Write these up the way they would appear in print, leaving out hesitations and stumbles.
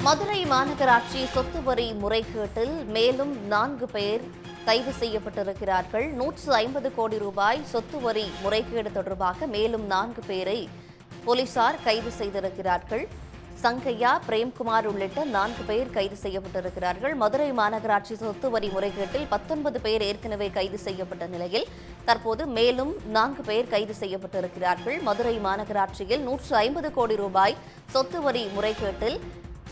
மதுரை மாநகராட்சி சொத்து வரி முறைகேட்டில் மேலும் 4 பேர் கைது செய்யப்பட்டிருக்கிறார்கள். 150 கோடி ரூபாய் சொத்து வரி முறைகேடு தொடர்பாக மேலும் 4 பேரை போலீசார் கைது செய்திருக்கிறார்கள். சங்கையா, பிரேம்குமார் உள்ளிட்ட 4 பேர் கைது செய்யப்பட்டிருக்கிறார்கள். மதுரை மாநகராட்சி சொத்து வரி முறைகேட்டில் 19 பேர் ஏற்கனவே கைது செய்யப்பட்ட நிலையில் தற்போது மேலும் 4 பேர் கைது செய்யப்பட்டிருக்கிறார்கள். மதுரை மாநகராட்சியில் 150 கோடி ரூபாய் சொத்து வரி முறைகேட்டில்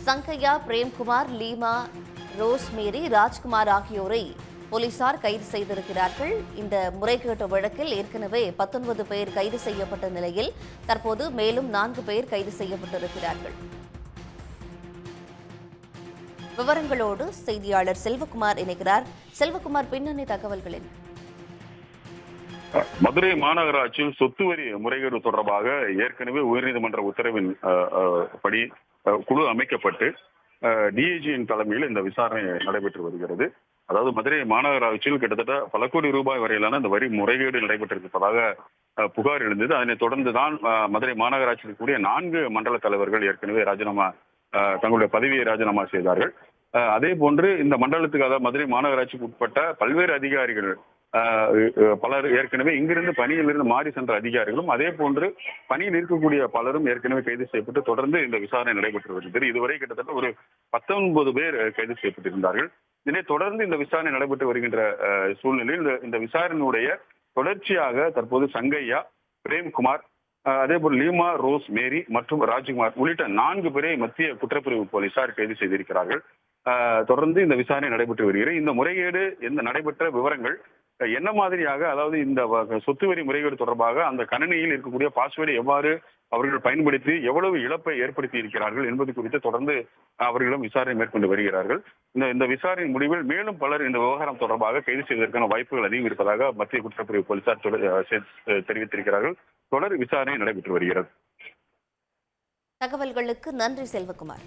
சங்கையா, பிரேம்குமார், லீமா, ரோஸ்மேரி, ராஜ்குமார் ஆகியோரை போலீசார் கைது செய்திருக்கிறார்கள். இந்த முறைகேட்டு வழக்கில் ஏற்கனவே 19 பேர் கைது செய்யப்பட்ட நிலையில் தற்போது மேலும் 4 பேர் கைது செய்யப்பட்டிருக்கிறார்கள். விவரங்களோடு செய்தியாளர் செல்வகுமார் இணைகிறார். செல்வகுமார், பின்னணி தகவல்கள் என்ன? மதுரை மாநகராட்சியில் சொத்து வரி முறைகேடு தொடர்பாக ஏற்கனவே உயர்நீதிமன்ற உத்தரவின் படி குழு அமைக்கப்பட்டு டிஐஜியின் தலைமையில் இந்த விசாரணை நடைபெற்று வருகிறது. அதாவது மதுரை மாநகராட்சியில் கிட்டத்தட்ட பல கோடி ரூபாய் வரையிலான இந்த வரி முறைகேடு நடைபெற்றிருப்பதாக புகார் எழுந்தது. அதனைத் தொடர்ந்துதான் மதுரை மாநகராட்சியில் கூடிய 4 மண்டல தலைவர்கள் ஏற்கனவே தங்களுடைய பதவியை ராஜினாமா செய்தார்கள். அதே போன்று இந்த மண்டலத்துக்கு, அதாவது மதுரை மாநகராட்சிக்கு உட்பட்ட பல்வேறு அதிகாரிகள் பலர் ஏற்கனவே இங்கிருந்து பணியிலிருந்து மாறி சென்ற அதிகாரிகளும், அதே போன்று பணியில் இருக்கக்கூடிய பலரும் ஏற்கனவே கைது செய்யப்பட்டு தொடர்ந்து இந்த விசாரணை நடைபெற்று வருகிறது. இதுவரை கிட்டத்தட்ட ஒரு 19 பேர் கைது செய்யப்பட்டிருந்தார்கள். இதனைத் தொடர்ந்து இந்த விசாரணை நடைபெற்று வருகின்ற சூழ்நிலையில் இந்த விசாரணையுடைய தொடர்ச்சியாக தற்போது சங்கையா, பிரேம்குமார், அதே போல் லீமா, ரோஸ் மேரி மற்றும் ராஜ்குமார் உள்ளிட்ட 4 பேரை மத்திய குற்றப்பிரிவு போலீசார் கைது செய்திருக்கிறார்கள். தொடர்ந்து இந்த விசாரணை நடைபெற்று வருகிறது. இந்த முறைகேடு நடைபெற்ற விவரங்கள் என்ன மாதிரியாக, அதாவது இந்த சொத்து வரி முறைகேடு தொடர்பாக அந்த கணினியில் இருக்கக்கூடிய பாஸ்வேர்டை எவ்வாறு அவர்கள் பயன்படுத்தி எவ்வளவு இழப்பை ஏற்படுத்தி இருக்கிறார்கள் என்பது குறித்து தொடர்ந்து அவர்களிடம் விசாரணை மேற்கொண்டு வருகிறார்கள். இந்த விசாரணை முடிவில் மேலும் பலர் இந்த விவகாரம் தொடர்பாக கைது செய்வதற்கான வாய்ப்புகள் அதிகம் இருப்பதாக மத்திய குற்றப்பிரிவு போலீசார் தெரிவித்திருக்கிறார்கள். தொடர் விசாரணை நடைபெற்று வருகிறது. தகவல்களுக்கு நன்றி செல்வகுமார்.